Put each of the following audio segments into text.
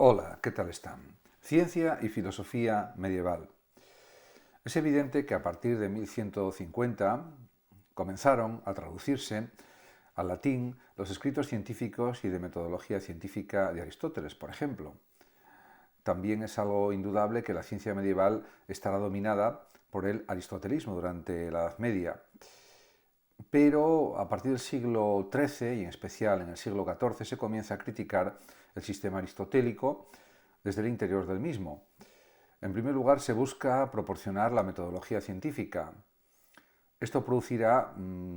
Hola, ¿qué tal están? Ciencia y filosofía medieval. Es evidente que a partir de 1150 comenzaron a traducirse al latín los escritos científicos y de metodología científica de Aristóteles, por ejemplo. También es algo indudable que la ciencia medieval estará dominada por el aristotelismo durante la Edad Media. Pero a partir del siglo XIII y en especial en el siglo XIV se comienza a criticar el sistema aristotélico desde el interior del mismo. En primer lugar, se busca proporcionar la metodología científica. Esto producirá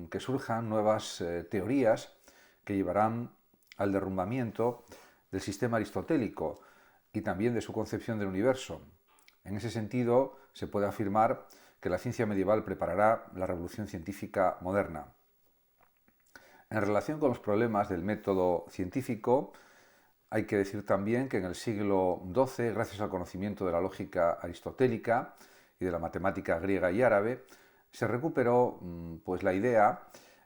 que surjan nuevas teorías que llevarán al derrumbamiento del sistema aristotélico y también de su concepción del universo. En ese sentido, se puede afirmar que la ciencia medieval preparará la revolución científica moderna. En relación con los problemas del método científico, hay que decir también que en el siglo XII, gracias al conocimiento de la lógica aristotélica y de la matemática griega y árabe, se recuperó pues, la idea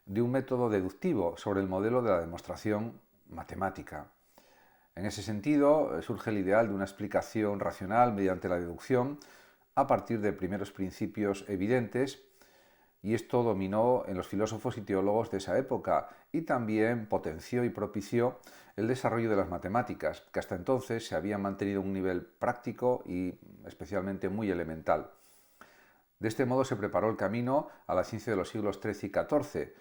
de un método deductivo sobre el modelo de la demostración matemática. En ese sentido, surge el ideal de una explicación racional mediante la deducción a partir de primeros principios evidentes, y esto dominó en los filósofos y teólogos de esa época y también potenció y propició el desarrollo de las matemáticas, que hasta entonces se habían mantenido a un nivel práctico y especialmente muy elemental. De este modo se preparó el camino a la ciencia de los siglos XIII y XIV,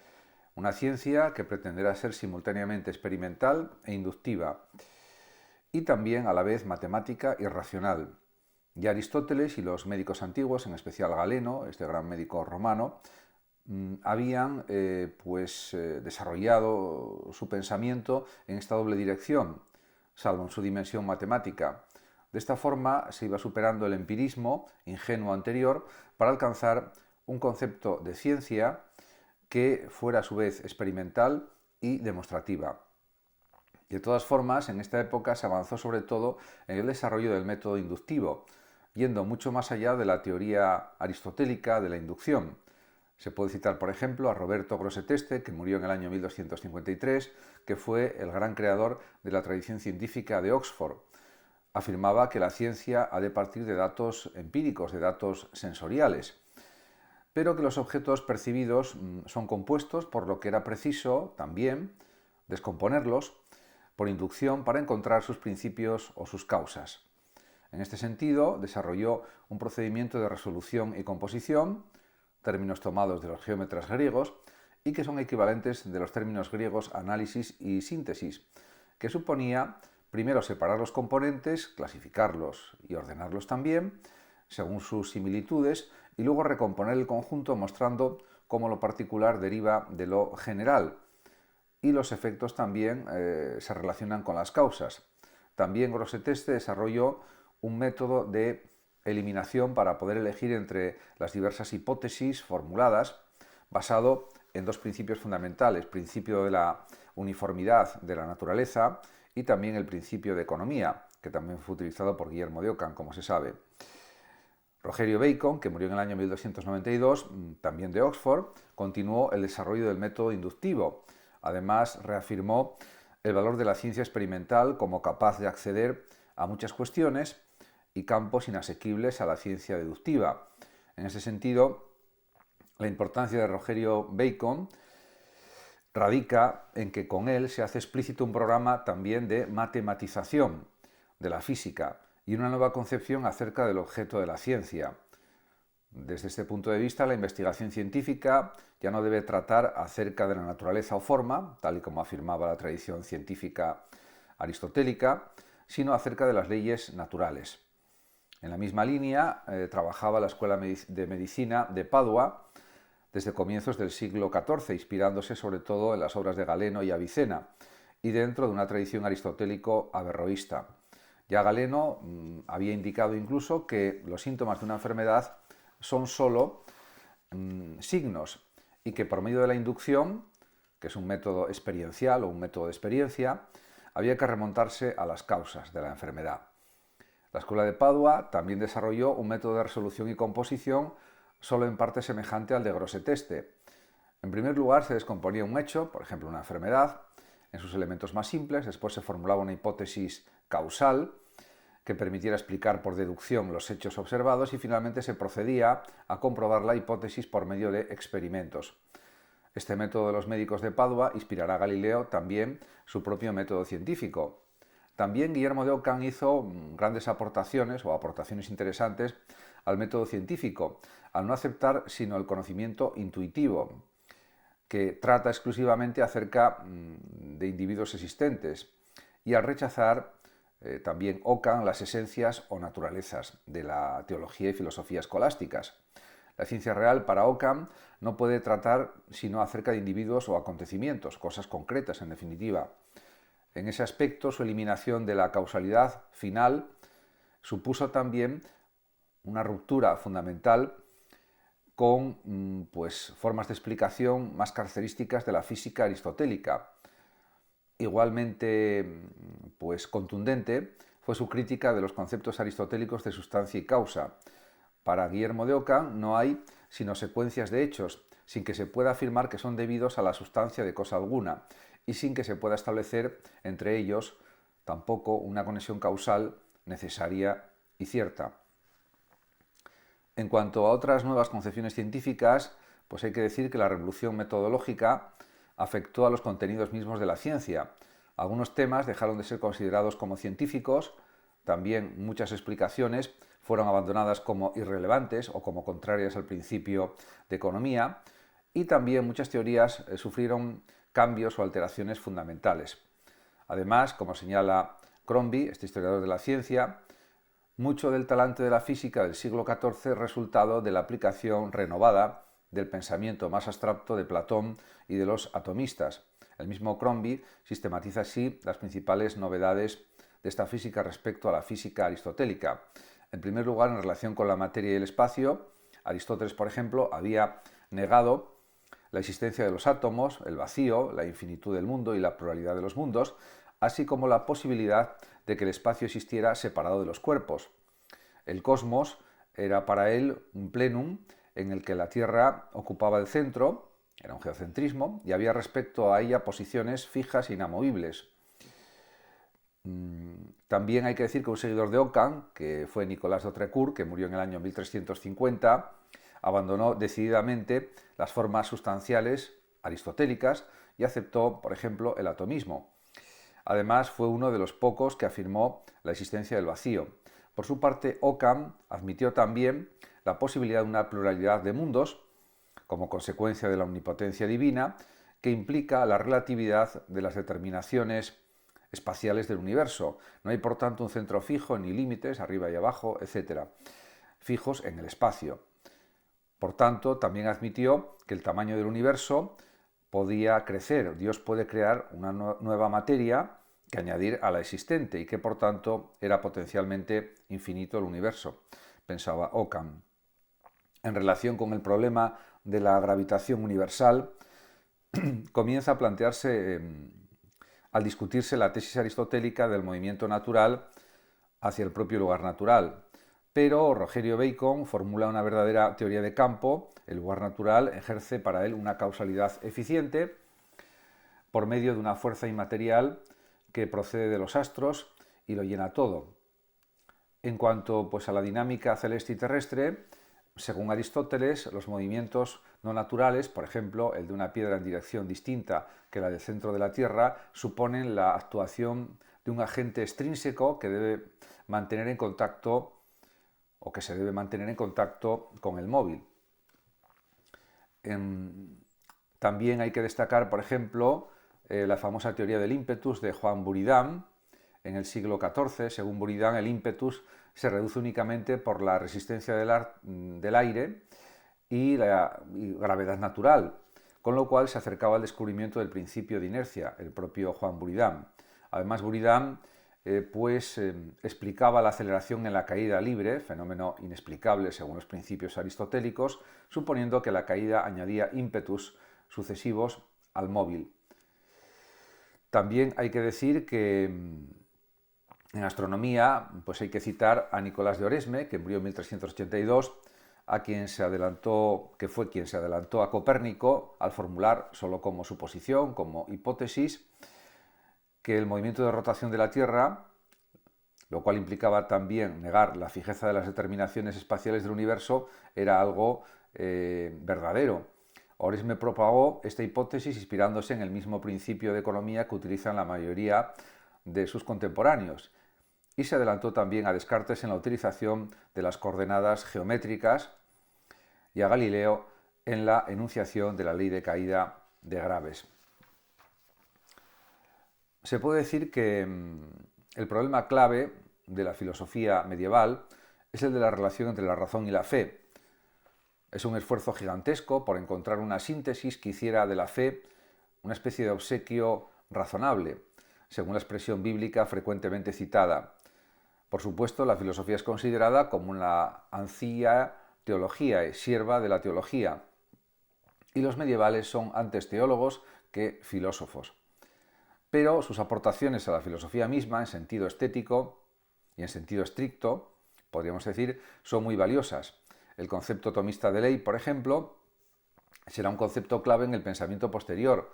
una ciencia que pretenderá ser simultáneamente experimental e inductiva, y también a la vez matemática y racional. Ya Aristóteles y los médicos antiguos, en especial Galeno, este gran médico romano, habían desarrollado su pensamiento en esta doble dirección, salvo en su dimensión matemática. De esta forma se iba superando el empirismo ingenuo anterior para alcanzar un concepto de ciencia que fuera a su vez experimental y demostrativa. De todas formas, en esta época se avanzó sobre todo en el desarrollo del método inductivo, yendo mucho más allá de la teoría aristotélica de la inducción. Se puede citar, por ejemplo, a Roberto Grosseteste, que murió en el año 1253, que fue el gran creador de la tradición científica de Oxford. Afirmaba que la ciencia ha de partir de datos empíricos, de datos sensoriales, pero que los objetos percibidos son compuestos, por lo que era preciso también descomponerlos por inducción para encontrar sus principios o sus causas. En este sentido, desarrolló un procedimiento de resolución y composición, términos tomados de los geómetras griegos, y que son equivalentes de los términos griegos análisis y síntesis, que suponía primero separar los componentes, clasificarlos y ordenarlos también, según sus similitudes, y luego recomponer el conjunto mostrando cómo lo particular deriva de lo general, y los efectos también se relacionan con las causas. También Grosseteste desarrolló un método de eliminación para poder elegir entre las diversas hipótesis formuladas, basado en dos principios fundamentales: principio de la uniformidad de la naturaleza y también el principio de economía, que también fue utilizado por Guillermo de Ockham, como se sabe. Rogerio Bacon, que murió en el año 1292, también de Oxford, continuó el desarrollo del método inductivo. Además, reafirmó el valor de la ciencia experimental como capaz de acceder a muchas cuestiones y campos inasequibles a la ciencia deductiva. En ese sentido, la importancia de Rogerio Bacon radica en que con él se hace explícito un programa también de matematización de la física y una nueva concepción acerca del objeto de la ciencia. Desde este punto de vista, la investigación científica ya no debe tratar acerca de la naturaleza o forma, tal y como afirmaba la tradición científica aristotélica, sino acerca de las leyes naturales. En la misma línea trabajaba la Escuela de Medicina de Padua desde comienzos del siglo XIV, inspirándose sobre todo en las obras de Galeno y Avicena, y dentro de una tradición aristotélico-averroísta. Ya Galeno había indicado incluso que los síntomas de una enfermedad son sólo signos y que por medio de la inducción, que es un método experiencial o un método de experiencia, había que remontarse a las causas de la enfermedad. La Escuela de Padua también desarrolló un método de resolución y composición solo en parte semejante al de Grosseteste. En primer lugar, se descomponía un hecho, por ejemplo una enfermedad, en sus elementos más simples, después se formulaba una hipótesis causal que permitiera explicar por deducción los hechos observados, y finalmente se procedía a comprobar la hipótesis por medio de experimentos. Este método de los médicos de Padua inspirará a Galileo también su propio método científico. También Guillermo de Ockham hizo grandes aportaciones o aportaciones interesantes al método científico, al no aceptar sino el conocimiento intuitivo, que trata exclusivamente acerca de individuos existentes, y al rechazar también Ockham las esencias o naturalezas de la teología y filosofía escolásticas. La ciencia real para Ockham no puede tratar sino acerca de individuos o acontecimientos, cosas concretas en definitiva. En ese aspecto, su eliminación de la causalidad final supuso también una ruptura fundamental con formas de explicación más características de la física aristotélica. Igualmente contundente fue su crítica de los conceptos aristotélicos de sustancia y causa. Para Guillermo de Ockham no hay sino secuencias de hechos, sin que se pueda afirmar que son debidos a la sustancia de cosa alguna, y sin que se pueda establecer entre ellos tampoco una conexión causal necesaria y cierta. En cuanto a otras nuevas concepciones científicas, pues hay que decir que la revolución metodológica afectó a los contenidos mismos de la ciencia. Algunos temas dejaron de ser considerados como científicos, también muchas explicaciones fueron abandonadas como irrelevantes o como contrarias al principio de economía, y también muchas teorías sufrieron cambios o alteraciones fundamentales. Además, como señala Crombie, este historiador de la ciencia, mucho del talante de la física del siglo XIV es resultado de la aplicación renovada del pensamiento más abstracto de Platón y de los atomistas. El mismo Crombie sistematiza así las principales novedades de esta física respecto a la física aristotélica. En primer lugar, en relación con la materia y el espacio, Aristóteles, por ejemplo, había negado la existencia de los átomos, el vacío, la infinitud del mundo y la pluralidad de los mundos, así como la posibilidad de que el espacio existiera separado de los cuerpos. El cosmos era para él un plenum en el que la Tierra ocupaba el centro, era un geocentrismo, y había respecto a ella posiciones fijas e inamovibles. También hay que decir que un seguidor de Ockham, que fue Nicolas d'Autrecourt, que murió en el año 1350, abandonó decididamente las formas sustanciales aristotélicas y aceptó, por ejemplo, el atomismo. Además, fue uno de los pocos que afirmó la existencia del vacío. Por su parte, Ockham admitió también la posibilidad de una pluralidad de mundos, como consecuencia de la omnipotencia divina, que implica la relatividad de las determinaciones espaciales del universo. No hay, por tanto, un centro fijo, ni límites, arriba y abajo, etc., fijos en el espacio. Por tanto, también admitió que el tamaño del universo podía crecer. Dios puede crear una nueva materia que añadir a la existente, y que, por tanto, era potencialmente infinito el universo, pensaba Ockham. En relación con el problema de la gravitación universal, comienza a plantearse, al discutirse la tesis aristotélica del movimiento natural hacia el propio lugar natural. Pero Rogerio Bacon formula una verdadera teoría de campo. El lugar natural ejerce para él una causalidad eficiente por medio de una fuerza inmaterial que procede de los astros y lo llena todo. En cuanto a la dinámica celeste y terrestre, según Aristóteles, los movimientos no naturales, por ejemplo, el de una piedra en dirección distinta que la del centro de la Tierra, suponen la actuación de un agente extrínseco que debe mantener en contacto o que se debe mantener en contacto con el móvil. También hay que destacar, por ejemplo, la famosa teoría del ímpetus de Juan Buridan en el siglo XIV. Según Buridan, el ímpetus se reduce únicamente por la resistencia del aire y la gravedad natural, con lo cual se acercaba al descubrimiento del principio de inercia, el propio Juan Buridan. Además, Buridan explicaba la aceleración en la caída libre, fenómeno inexplicable según los principios aristotélicos, suponiendo que la caída añadía ímpetus sucesivos al móvil. También hay que decir que en astronomía hay que citar a Nicolás de Oresme, que murió en 1382, que fue quien se adelantó a Copérnico al formular, solo como suposición, como hipótesis, que el movimiento de rotación de la Tierra, lo cual implicaba también negar la fijeza de las determinaciones espaciales del universo, era algo verdadero. Oresme propagó esta hipótesis inspirándose en el mismo principio de economía que utilizan la mayoría de sus contemporáneos, y se adelantó también a Descartes en la utilización de las coordenadas geométricas y a Galileo en la enunciación de la ley de caída de graves. Se puede decir que el problema clave de la filosofía medieval es el de la relación entre la razón y la fe. Es un esfuerzo gigantesco por encontrar una síntesis que hiciera de la fe una especie de obsequio razonable, según la expresión bíblica frecuentemente citada. Por supuesto, la filosofía es considerada como una ancia teología, sierva de la teología, y los medievales son antes teólogos que filósofos. Pero sus aportaciones a la filosofía misma, en sentido estético y en sentido estricto, podríamos decir, son muy valiosas. El concepto tomista de ley, por ejemplo, será un concepto clave en el pensamiento posterior,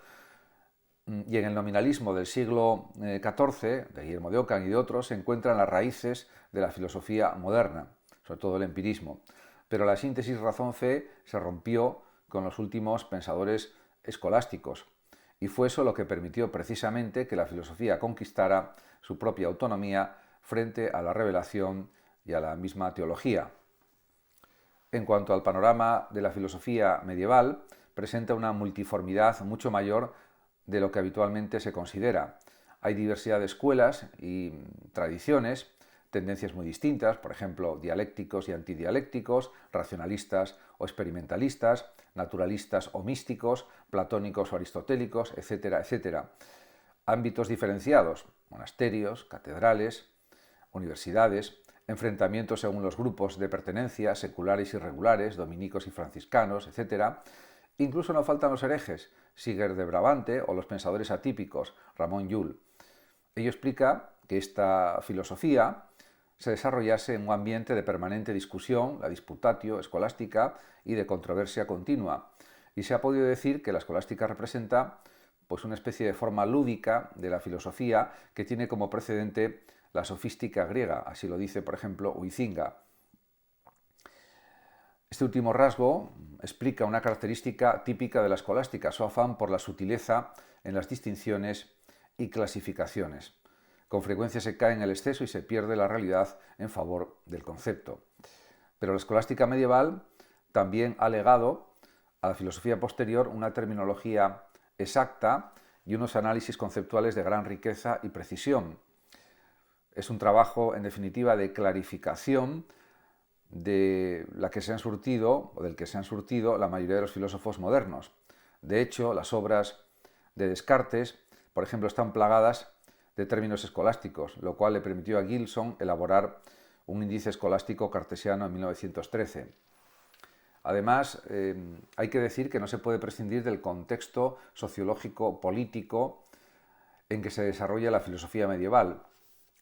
y en el nominalismo del siglo XIV, de Guillermo de Ockham y de otros, se encuentran las raíces de la filosofía moderna, sobre todo el empirismo. Pero la síntesis razón-fe se rompió con los últimos pensadores escolásticos, y fue eso lo que permitió precisamente que la filosofía conquistara su propia autonomía frente a la revelación y a la misma teología. En cuanto al panorama de la filosofía medieval, presenta una multiformidad mucho mayor de lo que habitualmente se considera. Hay diversidad de escuelas y tradiciones, tendencias muy distintas, por ejemplo, dialécticos y antidialécticos, racionalistas o experimentalistas, naturalistas o místicos, platónicos o aristotélicos, etcétera, etcétera. Ámbitos diferenciados, monasterios, catedrales, universidades, enfrentamientos según los grupos de pertenencia, seculares y regulares, dominicos y franciscanos, etcétera. Incluso no faltan los herejes, Siger de Brabante o los pensadores atípicos, Ramón Llull. Ello explica que esta filosofía se desarrollase en un ambiente de permanente discusión, la disputatio escolástica y de controversia continua. Y se ha podido decir que la escolástica representa pues, una especie de forma lúdica de la filosofía que tiene como precedente la sofística griega, así lo dice, por ejemplo, Huizinga. Este último rasgo explica una característica típica de la escolástica, su afán por la sutileza en las distinciones y clasificaciones. Con frecuencia se cae en el exceso y se pierde la realidad en favor del concepto. Pero la escolástica medieval también ha legado a la filosofía posterior una terminología exacta y unos análisis conceptuales de gran riqueza y precisión. Es un trabajo, en definitiva, de clarificación de la que se han surtido, o del que se han surtido la mayoría de los filósofos modernos. De hecho, las obras de Descartes, por ejemplo, están plagadas de términos escolásticos, lo cual le permitió a Gilson elaborar un índice escolástico cartesiano en 1913. Además, hay que decir que no se puede prescindir del contexto sociológico político en que se desarrolla la filosofía medieval.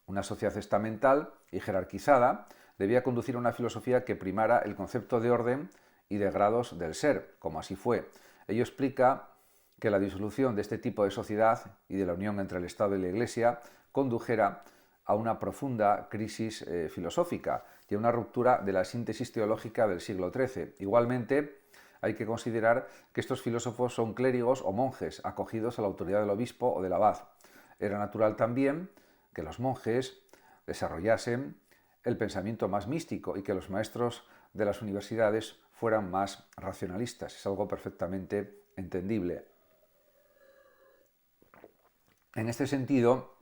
Una sociedad estamental y jerarquizada debía conducir a una filosofía que primara el concepto de orden y de grados del ser, como así fue. Ello explica que la disolución de este tipo de sociedad y de la unión entre el Estado y la Iglesia condujera a una profunda crisis filosófica y a una ruptura de la síntesis teológica del siglo XIII. Igualmente, hay que considerar que estos filósofos son clérigos o monjes acogidos a la autoridad del obispo o del abad. Era natural también que los monjes desarrollasen el pensamiento más místico y que los maestros de las universidades fueran más racionalistas. Es algo perfectamente entendible. En este sentido,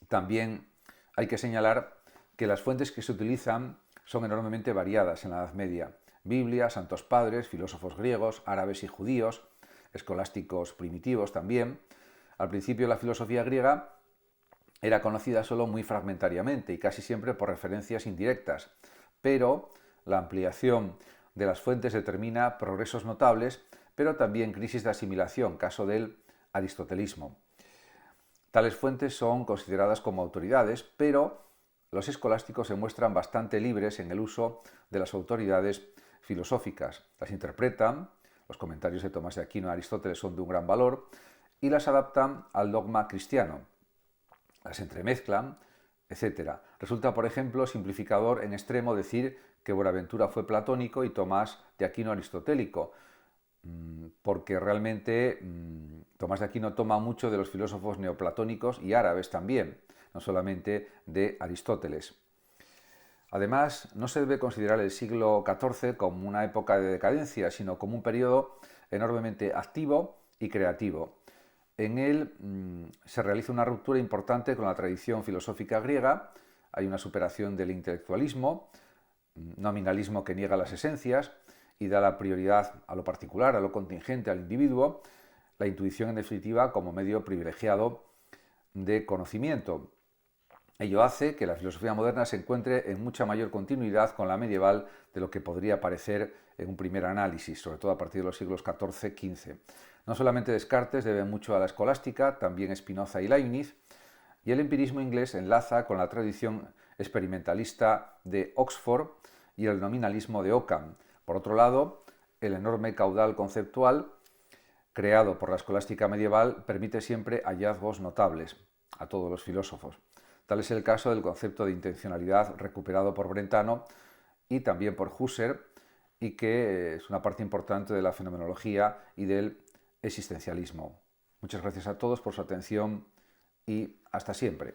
también hay que señalar que las fuentes que se utilizan son enormemente variadas en la Edad Media. Biblia, santos padres, filósofos griegos, árabes y judíos, escolásticos primitivos también. Al principio la filosofía griega era conocida solo muy fragmentariamente y casi siempre por referencias indirectas, pero la ampliación de las fuentes determina progresos notables, pero también crisis de asimilación, caso del aristotelismo. Tales fuentes son consideradas como autoridades, pero los escolásticos se muestran bastante libres en el uso de las autoridades filosóficas. Las interpretan, los comentarios de Tomás de Aquino a Aristóteles son de un gran valor, y las adaptan al dogma cristiano. Las entremezclan, etc. Resulta, por ejemplo, simplificador en extremo decir que Buenaventura fue platónico y Tomás de Aquino aristotélico, porque realmente Tomás de Aquino toma mucho de los filósofos neoplatónicos y árabes también, no solamente de Aristóteles. Además, no se debe considerar el siglo XIV como una época de decadencia, sino como un periodo enormemente activo y creativo. En él se realiza una ruptura importante con la tradición filosófica griega, hay una superación del intelectualismo, nominalismo que niega las esencias y da la prioridad a lo particular, a lo contingente, al individuo, la intuición en definitiva como medio privilegiado de conocimiento. Ello hace que la filosofía moderna se encuentre en mucha mayor continuidad con la medieval de lo que podría parecer en un primer análisis, sobre todo a partir de los siglos XIV-XV. No solamente Descartes debe mucho a la escolástica, también Spinoza y Leibniz, y el empirismo inglés enlaza con la tradición experimentalista de Oxford y el nominalismo de Ockham. Por otro lado, el enorme caudal conceptual creado por la escolástica medieval permite siempre hallazgos notables a todos los filósofos. Tal es el caso del concepto de intencionalidad recuperado por Brentano y también por Husserl, y que es una parte importante de la fenomenología y del existencialismo. Muchas gracias a todos por su atención y hasta siempre.